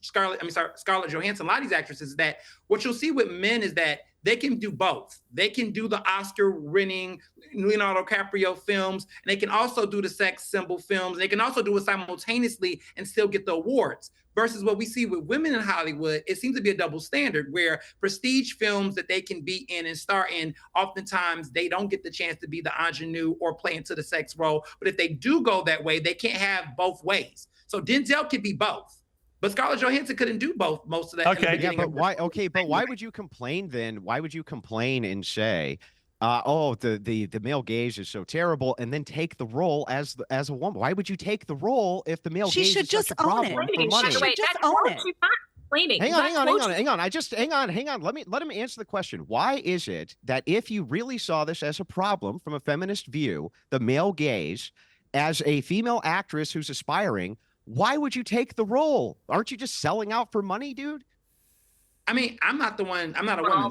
Scarlett Johansson, a lot of these actresses, is that what you'll see with men is that they can do both. They can do the Oscar-winning Leonardo DiCaprio films, and they can also do the sex symbol films. They can also do it simultaneously and still get the awards. Versus what we see with women in Hollywood, it seems to be a double standard where prestige films that they can be in and star in, oftentimes they don't get the chance to be the ingenue or play into the sex role. But if they do go that way, they can't have both ways. So Denzel could be both. But Scarlett Johansson couldn't do both most of that. Okay. In the Yeah, beginning but of her why? career. Okay, but why would you complain then? Why would you complain and say, "Oh, the male gaze is so terrible," and then take the role as a woman? Why would you take the role if the male She gaze should is such just a own it. problem She for money? should Wait, just that own quote it. she's not explaining. Hang on, That hang on, quote hang on, she's- hang on. Hang on. Let him answer the question. Why is it that if you really saw this as a problem from a feminist view, the male gaze, as a female actress who's aspiring, why would you take the role? Aren't you just selling out for money, dude? I mean, I'm not a woman,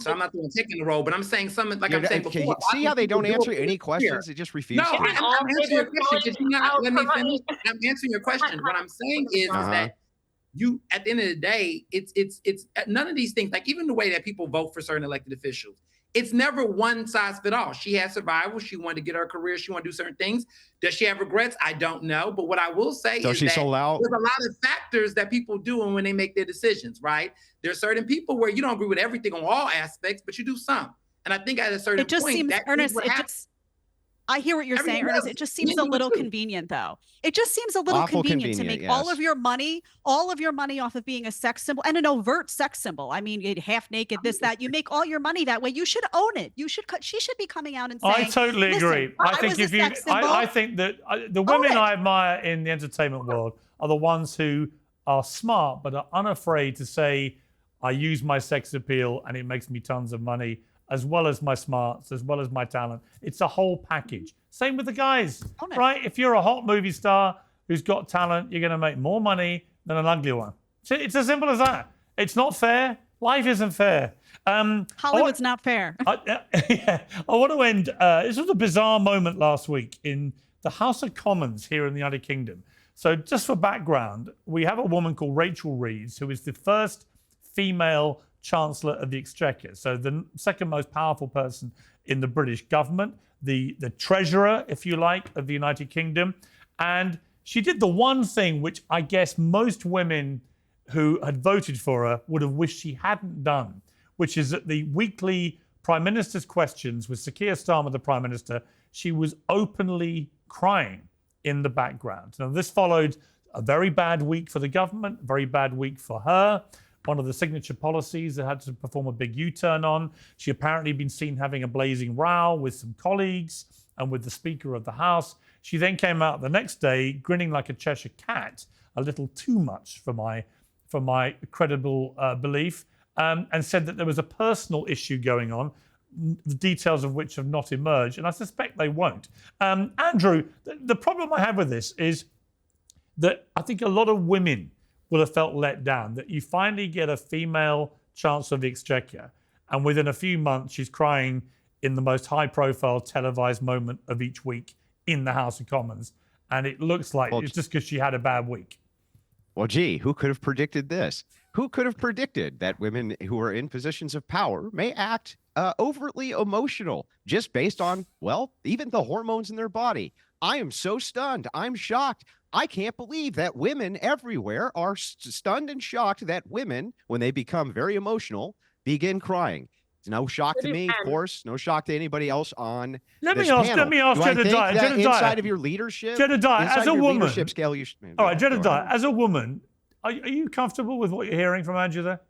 so I'm not the one taking the role, but I'm saying something like I'm saying Okay, before. see how they don't answer any here. questions? They just refuse No, to. Can I'm all answering your people question. Did you not out let for me finish? money? I'm answering your question. What I'm saying is that you, at the end of the day, it's none of these things, like even the way that people vote for certain elected officials, it's never one size fit all. She has survival. She wanted to get her career. She wanted to do certain things. Does she have regrets? I don't know. But what I will say So is she that sold out. there's a lot of factors that people do when they make their decisions, right? There's certain people where you don't agree with everything on all aspects, but you do some. And I think at a certain It just point, seems, that is Ernest, what it happens. just, I hear what you're saying, Everything Ernest. else, It just seems a men do it little too. convenient, though. It just seems a little Awful convenient to convenient, make all yes. of your money off of being a sex symbol and an overt sex symbol. I mean, half naked, this, that. You make all your money that way. You should own it. She should be coming out and saying, I totally "Listen, agree. I think was a if you, sex symbol." I think that the women it. I admire in the entertainment world are the ones who are smart but are unafraid to say, I use my sex appeal and it makes me tons of money, as well as my smarts, as well as my talent. It's a whole package. Same with the guys, Own it. right? If you're a hot movie star who's got talent, you're going to make more money than an ugly one. So it's as simple as that. It's not fair. Life isn't fair. Hollywood's not fair. I want to end. This was a bizarre moment last week in the House of Commons here in the United Kingdom. So, just for background, we have a woman called Rachel Reeves, who is the first female Chancellor of the Exchequer. So, the second most powerful person in the British government, the treasurer, if you like, of the United Kingdom. And she did the one thing which I guess most women who had voted for her would have wished she hadn't done, which is at the weekly Prime Minister's questions with Sir Keir Starmer, the Prime Minister, she was openly crying in the background. Now, this followed a very bad week for the government, a very bad week for her. One of the signature policies that had to perform a big U-turn on. She apparently been seen having a blazing row with some colleagues and with the Speaker of the House. She then came out the next day grinning like a Cheshire cat, a little too much for for my credible belief, and said that there was a personal issue going on, the details of which have not emerged, and I suspect they won't. Andrew, the problem I have with this is that I think a lot of women will have felt let down, that you finally get a female Chancellor of the Exchequer, and within a few months she's crying in the most high-profile televised moment of each week in the House of Commons, and it looks like it's just because she had a bad week. Well, gee, who could have predicted this? Who could have predicted that women who are in positions of power may act overtly emotional just based on, well, even the hormones in their body? I am so stunned. I'm shocked. I can't believe that women everywhere are stunned and shocked that women, when they become very emotional, begin crying. It's no shock to me, of course. No shock to anybody else on Let this me ask panel. Jedediah. Inside of your leadership, Jedediah, as a woman, leadership scale, you should, all right, Jedediah, as a woman, are you comfortable with what you're hearing from Andrew there?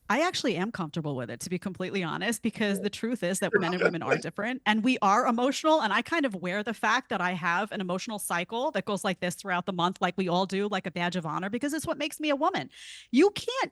I actually am comfortable with it, to be completely honest, because the truth is that men and women are different and we are emotional. And I kind of wear the fact that I have an emotional cycle that goes like this throughout the month, like we all do, like a badge of honor, because it's what makes me a woman. The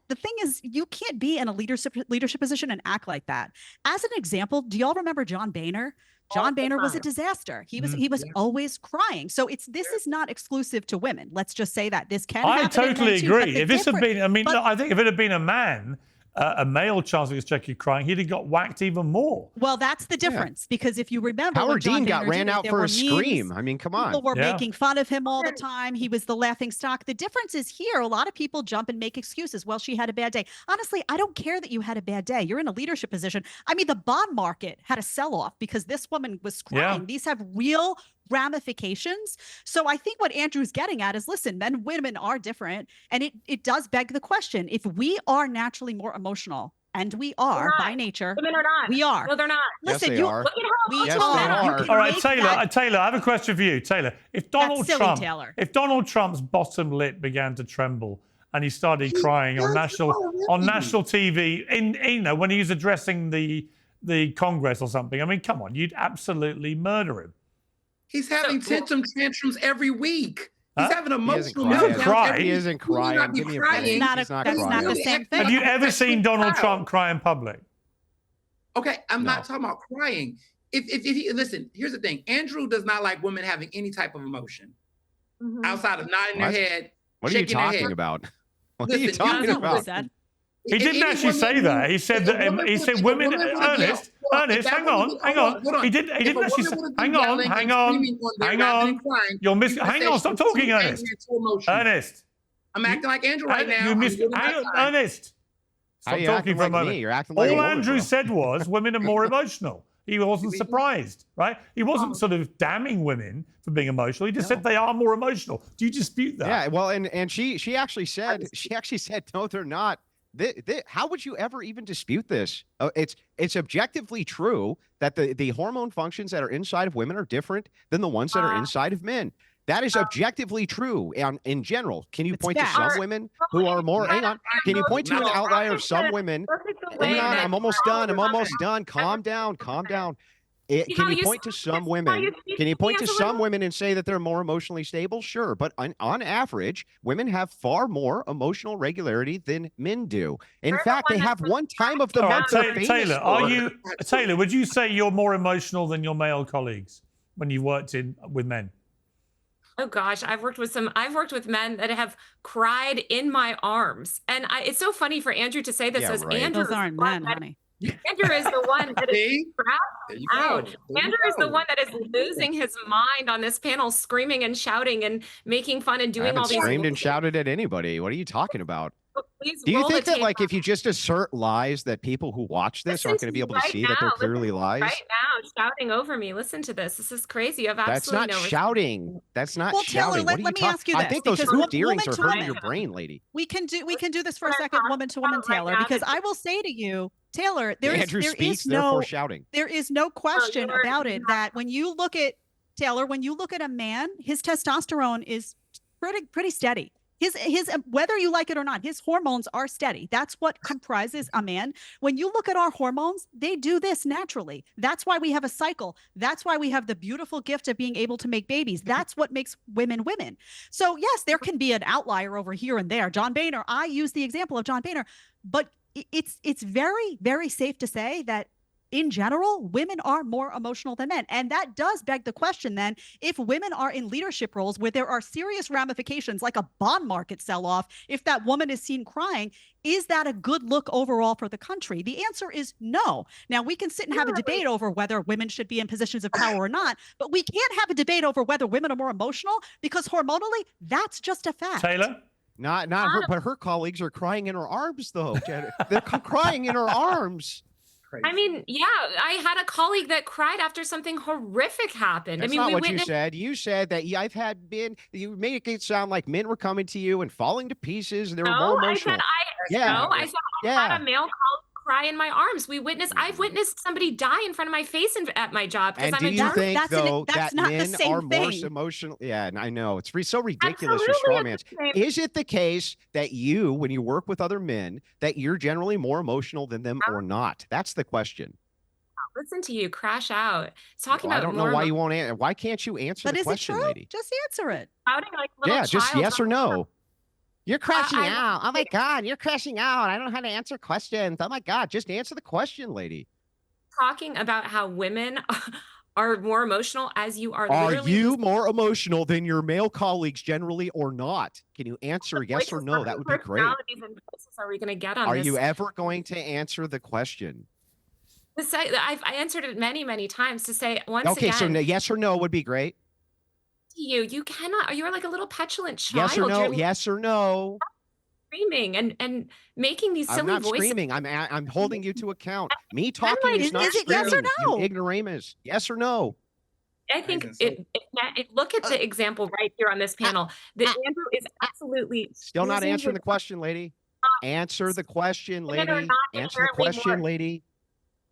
thing is, you can't be in a leadership position and act like that. As an example, do y'all remember John Boehner? John Boehner was a disaster. He was always crying. So this is not exclusive to women. Let's just say that this can happen. I totally agree. If this had been, I think if it had been a man, a male Chancellor of the Exchequer crying, he'd have got whacked even more. Well, that's the difference, because if you remember, Howard Dean got ran out for a memes, scream. I mean, come on. People were making fun of him all the time. He was the laughing stock. The difference is here, a lot of people jump and make excuses. Well, she had a bad day. Honestly, I don't care that you had a bad day. You're in a leadership position. I mean, the bond market had a sell-off because this woman was crying. Yeah. These have real ramifications. So I think what Andrew's getting at is, listen, men and women are different. And it does beg the question, if we are naturally more emotional, and we are by nature. Women are not. We are. No, they're not. Listen, Yes, they are. Look at how we Yes, are. they are. You can All right, make Taylor, Taylor, I have a question for you. Taylor, if Donald silly, Taylor. If Donald Trump's bottom lip began to tremble and he started crying on national TV, when he was addressing the Congress or something, I mean, come on, you'd absolutely murder him. He's having tantrums every week. He's having emotional doesn't cry. He isn't crying. Give me a break. He's not He's not that's crying. not the same thing. Have you ever seen Donald Trump cry in public? Okay, I'm not talking about crying. If he listen, here's the thing. Andrew does not like women having any type of emotion outside of nodding their head. What are you shaking their talking head. about? What are Listen, you talking That's not what about? was said. He didn't actually say that. He said that. He said women. Ernest, hang on. He didn't actually say. Hang on. You're missing. Hang on. Stop talking, Ernest. Ernest. I'm acting like Andrew right now. Hang on, Ernest. How Stop you talking acting for a like moment. me? You're acting like a All woman, Andrew bro. said was women are more emotional. He wasn't surprised, right? He wasn't sort of damning women for being emotional. He just said they are more emotional. Do you dispute that? Yeah, well, and she actually said no, they're not. How would you ever even dispute this? It's objectively true that the hormone functions that are inside of women are different than the ones that are inside of men. That is objectively true in general. Can you point to some women who are more? Hang on. Can you point to an outlier of some women? Hang on. I'm almost done. Calm down. Can you point to some women? Can you point to some women and say that they're more emotionally stable? Sure, but on average, women have far more emotional regularity than men do. In fact, they have one time of the month. Taylor, would you say you're more emotional than your male colleagues when you worked with men? Oh gosh, I've worked with men that have cried in my arms, and it's so funny for Andrew to say this. Yeah, right. Andrew Those aren't men, honey. Andrew is the one that is strapped out. Andrew is the one that is losing his mind on this panel, screaming and shouting and making fun and doing all these. Screamed and shouted at anybody. What are you talking about? Please Do you roll think the that, tape like, up. if you just assert lies, that people who watch this aren't going to be able to see that they're clearly lies? Right now, shouting over me. Listen to this. This is crazy. You have That's absolutely not no shouting. That's not Well, Taylor, shouting. let What are me you ask you I this, think those because hoop earrings woman are hurting to your woman. brain, lady. We can do this for a second, woman to woman, Taylor, because I will say to you, Taylor, there is no question about it that when you look at Taylor, when you look at a man, his testosterone is pretty steady. His whether you like it or not, his hormones are steady. That's what comprises a man. When you look at our hormones, they do this naturally. That's why we have a cycle. That's why we have the beautiful gift of being able to make babies. That's what makes women women. So yes, there can be an outlier over here and there. John Boehner, I use the example of John Boehner, but it's very, very safe to say that in general, women are more emotional than men. And that does beg the question then, if women are in leadership roles where there are serious ramifications like a bond market sell-off, if that woman is seen crying, is that a good look overall for the country? The answer is no. Now, we can sit and have a debate over whether women should be in positions of power or not, but we can't have a debate over whether women are more emotional, because hormonally, that's just a fact. Taylor? Not her, but her colleagues are crying in her arms, though. They're crying in her arms. I mean, yeah, I had a colleague that cried after something horrific happened. That's I mean, not we what witnessed. you said. You said that I've had men. You made it sound like men were coming to you and falling to pieces, and they were more emotional. I had a male colleague cry in my arms. I've witnessed somebody die in front of my face at my job because And I'm do a you think, that's though, that's that not the men same are more thing. emotional? Yeah, and I know. It's so ridiculous for Absolutely, straw it's mans. the same. Is it the case that you, when you work with other men, that you're generally more emotional than them or not? That's the question. Listen to you crash out. Talking I about don't know more why you won't answer. Why can't you answer But the is it question, true? lady? Just answer it. shouting like a little Yeah, just child. yes or no. You're crashing I- out. Oh my God, you're crashing out. I don't know how to answer questions. Oh my God, just answer the question, lady. Talking about how women are more emotional as you are Are literally you more emotional than your male colleagues generally or not? Can you answer yes or no? That would be great. Personalities and voices are we going to get on Are this? you ever going to answer the question? I answered it many, many times to say once Okay, again. so yes or no would be great. You cannot. You're like a little petulant child. Yes or no? You're Yes or no? screaming and making these silly I'm not voices. screaming. I'm holding you to account. Me talking is not is it yes or screaming. no? You ignoramus. Yes or no? I think look at the example right here on this panel. That Andrew is absolutely Still not losing answering the his- question, lady. Answer the question, Women are lady. not Answer the inherently question, more- lady.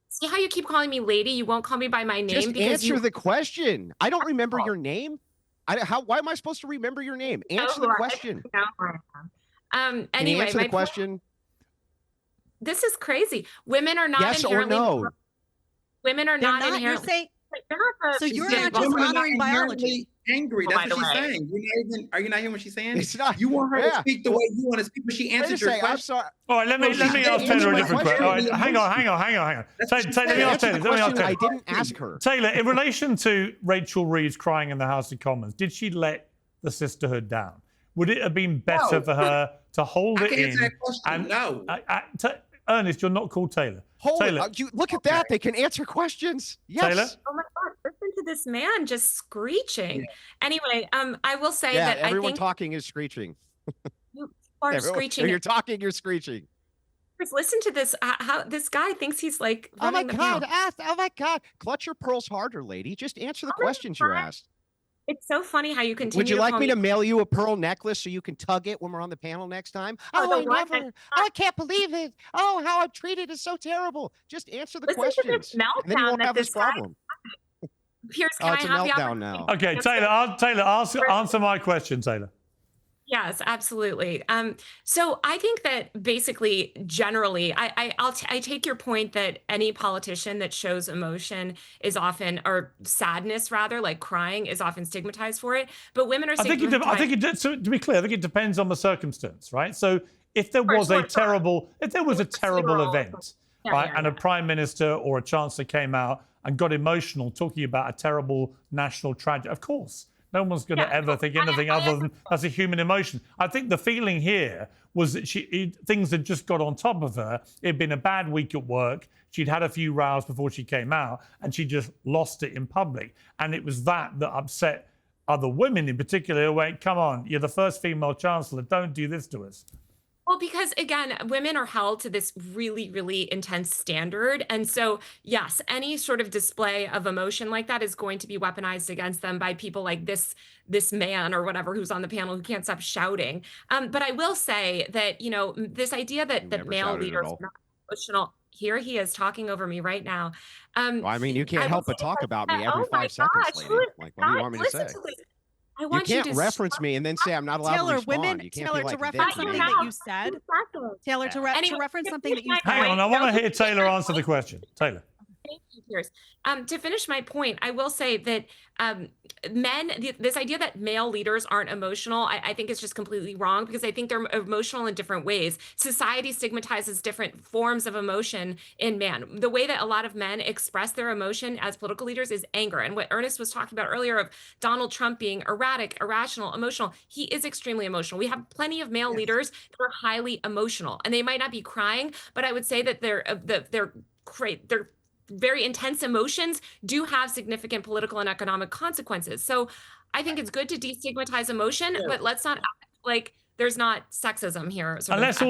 See how you keep calling me lady? You won't call me by my name Just because answer the question. I don't remember your name. Why am I supposed to remember your name? Answer the question. Can you Anyway, answer my the question? this is crazy. Women are not Yes or inherently. no? Women are They're not not. You're inherently. saying They're not the- so. You're She not said just women are honoring not biology. inherently angry. Oh, by That's what the she's way. saying. Are you not hearing what she's saying? It's not. You want her Yeah. to speak the way you want to speak, but she Wait a answered your second. I'm question. sorry. All right, let me No, ask she Taylor a didn't different answer question. my All right, question. hang on. That's what she Taylor, let me said. ask Answer Taylor. the Let me ask question I Taylor. didn't ask her. Taylor, in relation to Rachel Reeves crying in the House of Commons, did she let the sisterhood down? Would it have been better No. for her to hold I it can answer in? that question. No. Ernest, you're not called Taylor. Hold Taylor, it. You look at that. They can answer questions. Yes. Taylor? Oh my God! Listen to this man just screeching. Anyway, I will say Yeah, that I everyone think talking is screeching. you are Everyone, screeching. If you're talking, you're screeching. Listen to this. How this guy thinks he's like Oh my running the God. panel. Oh my God. Clutch your pearls harder, lady. Just answer the Oh my questions you're God. asked. It's so funny how you continue. Would you to like call me to mail you a pearl necklace so you can tug it when we're on the panel next time? Oh, the I one never. that- Oh, I can't believe it. Oh, how I'm treated is so terrible. Just answer the Listen to this questions. And then you meltdown won't that have this this guy- problem. Piers, Oh, can it's I a have the meltdown opportunity? now. Okay, Taylor, answer my question, Taylor. Yes, absolutely. So I think that basically, generally, I take your point that any politician that shows emotion is often, or sadness rather, like crying, is often stigmatized for it. But women are I think stigmatized. so to be clear, I think it depends on the circumstance, right? So if there was a terrible event, Yeah, right, yeah, and a yeah. prime minister or a chancellor came out and got emotional talking about a terrible national tragedy, of course. No one's going to Yeah, ever think anything other than that's a human emotion. I think the feeling here was that things had just got on top of her. It'd been a bad week at work. She'd had a few rows before she came out, and she just lost it in public. And it was that upset other women in particular who went, come on, you're the first female chancellor. Don't do this to us. Well, because again, women are held to this really, really intense standard. And so, yes, any sort of display of emotion like that is going to be weaponized against them by people like this man or whatever who's on the panel who can't stop shouting. But I will say that, this idea that Never male shouted at leaders all. are not emotional. Here he is talking over me right now. Well, I mean, you can't I help will but say talk that- about me every oh my 5 seconds, gosh, lady. Like, what do you want me to listen say? this. I You want you, can't to reference me and then say I'm not allowed to Taylor, respond. women, You can't Taylor, be like to reference Vic, something man. that you said. Taylor, to reference something that you said. Hang on, I want to hear Taylor answer the question. Taylor. Thank you, Piers. To finish my point, I will say that this idea that male leaders aren't emotional, I think is just completely wrong, because I think they're emotional in different ways. Society stigmatizes different forms of emotion in man. The way that a lot of men express their emotion as political leaders is anger. And what Ernest was talking about earlier of Donald Trump being erratic, irrational, emotional, he is extremely emotional. We have plenty of male leaders that are highly emotional, and they might not be crying, but I would say that they're very intense emotions do have significant political and economic consequences. So I think it's good to destigmatize emotion, but let's not act like there's not sexism here. And let's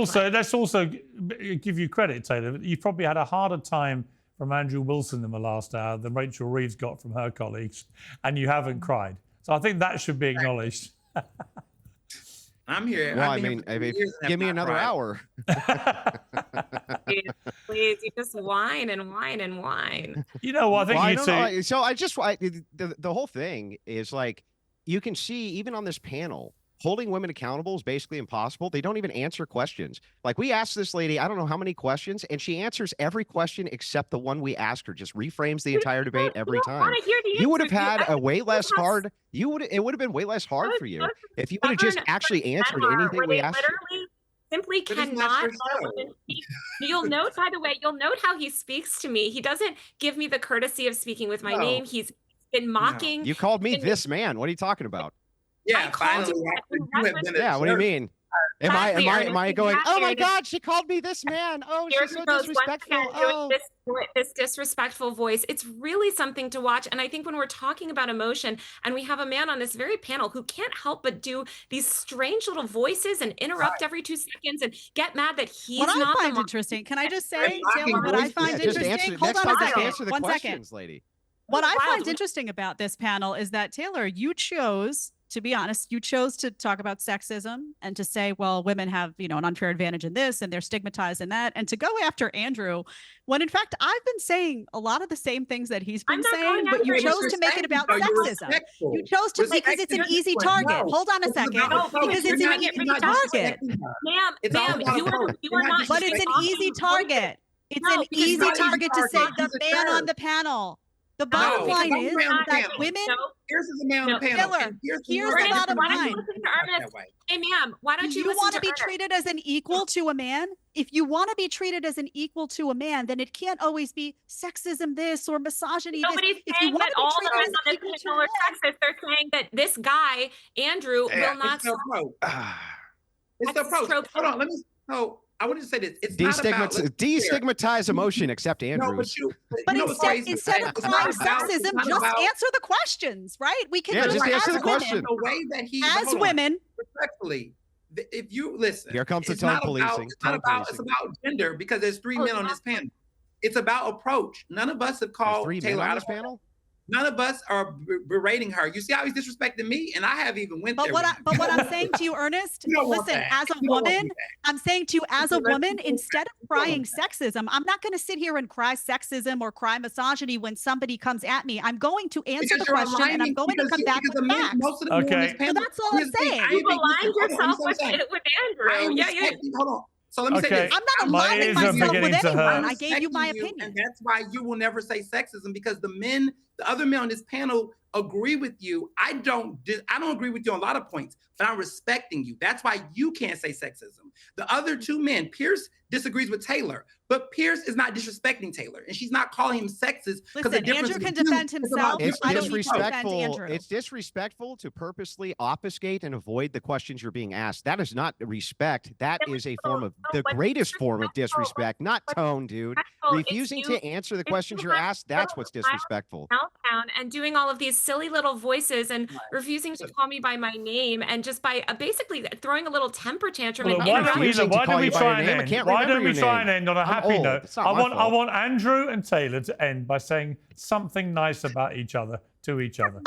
also give you credit, Taylor. You probably had a harder time from Andrew Wilson in the last hour than Rachel Reeves got from her colleagues, and you haven't cried. So I think that should be acknowledged. I'm here. Well, I mean, give me another hour. Please, you just whine and whine and whine. You know what? I think know. So the whole thing is like, you can see even on this panel, holding women accountable is basically impossible. They don't even answer questions. Like, we asked this lady, I don't know how many questions, and she answers every question except the one we asked her. Just reframes the entire debate every time. You would have had a way less hard. It would have been way less hard for you if you would have just actually answered anything we asked you. Simply cannot let women speak. You'll note, by the way, how he speaks to me. He doesn't give me the courtesy of speaking with my name. He's been mocking. You called me this man. What are you talking about? Yeah, finally. Yeah, what do you mean? Am I going, oh my God, she called me this man. Oh, she's so disrespectful. This disrespectful voice. It's really something to watch. And I think when we're talking about emotion, and we have a man on this very panel who can't help but do these strange little voices and interrupt every 2 seconds and get mad that he's not. What I find interesting, can I just say, Taylor, what I find interesting, hold on a second, answer the questions, lady. What I find interesting about this panel is that, Taylor, you chose, to be honest, you chose to talk about sexism and to say, well, women have, an unfair advantage in this and they're stigmatized in that, and to go after Andrew, when in fact I've been saying a lot of the same things that he's been saying, but you chose to make it about sexism. You chose to, because it's an easy target. Hold on a second. Because it's an easy target. Ma'am, you are not. But it's an easy target. It's an easy target to say the man on the panel. The bottom line is that women. Piers is a man on the panel. Taylor, here's the bottom line. Hey, ma'am, why don't you want to be treated as an equal to a man? If you want to be treated as an equal to a man, then it can't always be sexism this or misogyny Nobody's this. saying that all the men on this panel are sexist. They're saying that this guy, Andrew, will not. It's the approach. Hold on, let me. I want to say this. It's not about destigmatize emotion, except Andrews. But instead of crying sexism, just answer the questions, right? We can just answer the question. The way that he as women, respectfully, if you listen, here comes the tone policing. It's about gender, because there's 3 men on this panel. It's about approach. None of us have called Taylor out of panel. None of us are berating her. You see how he's disrespecting me, and I have even went there. But what I'm saying to you, Ernest, listen, as a woman, I'm saying to you, as a woman, instead of crying sexism, I'm not going to sit here and cry sexism or cry misogyny when somebody comes at me. I'm going to answer the question, and I'm going to come back with facts. Okay. So that's all I'm saying. You aligned yourself with Andrew. Yeah. Hold on. So let me say this. I'm not aligning myself with anyone. I gave you my opinion. And that's why you will never say sexism, because the other men on this panel agree with you. I don't agree with you on a lot of points, but I'm respecting you. That's why you can't say sexism. The other 2 men, Piers disagrees with Taylor, but Piers is not disrespecting Taylor, and she's not calling him sexist. Listen, Andrew can defend himself. It's disrespectful. It's disrespectful to purposely obfuscate and avoid the questions you're being asked. That is not respect. That is a form of the greatest form of disrespect, not tone, dude. Refusing to answer the questions you're asked, that's what's disrespectful. And doing all of these silly little voices and refusing to call me by my name, and just by basically throwing a little temper tantrum. Well, why don't we try and end on a happy note? I want Andrew and Taylor to end by saying something nice about each other to each other.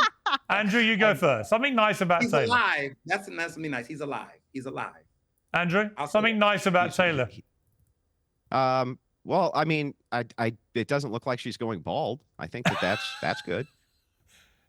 Andrew, you go first. Something nice about Taylor. He's alive. That's something nice. He's alive. He's alive. Andrew, something nice about Taylor. Well, I mean, it doesn't look like she's going bald. I think that's good.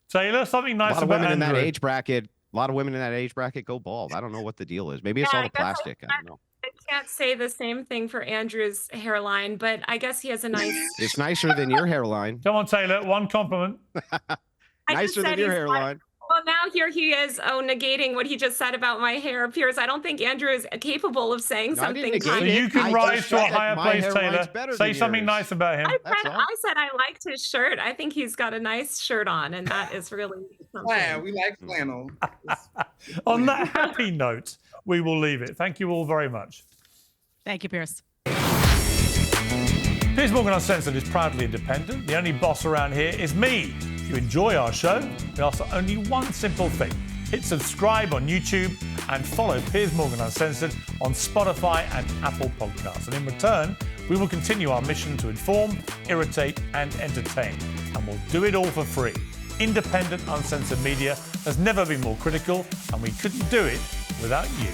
Taylor, something nice about Andrew. A lot of women in that age bracket A lot of women in that age bracket go bald. I don't know what the deal is. Maybe it's Yeah, all I the guess plastic. I don't know. I can't say the same thing for Andrew's hairline, but I guess he has a nice. It's nicer than your hairline. Come on, Taylor, one compliment. I just Nicer than said your he's hairline. Well, now here he is, negating what he just said about my hair. Piers, I don't think Andrew is capable of saying No, I didn't something negate So kind. it. you can I rise just to a said that higher my place, hairline's Taylor. better Say than something yours. nice about him. That's all. I said I liked his shirt. I think he's got a nice shirt on, and that is really something. Yeah, we like flannel. On that happy note, we will leave it. Thank you all very much. Thank you, Piers. Piers Morgan Uncensored is proudly independent. The only boss around here is me. If you enjoy our show, we ask for only one simple thing. Hit subscribe on YouTube and follow Piers Morgan Uncensored on Spotify and Apple Podcasts. And in return, we will continue our mission to inform, irritate, and entertain. And we'll do it all for free. Independent, uncensored media has never been more critical, and we couldn't do it without you.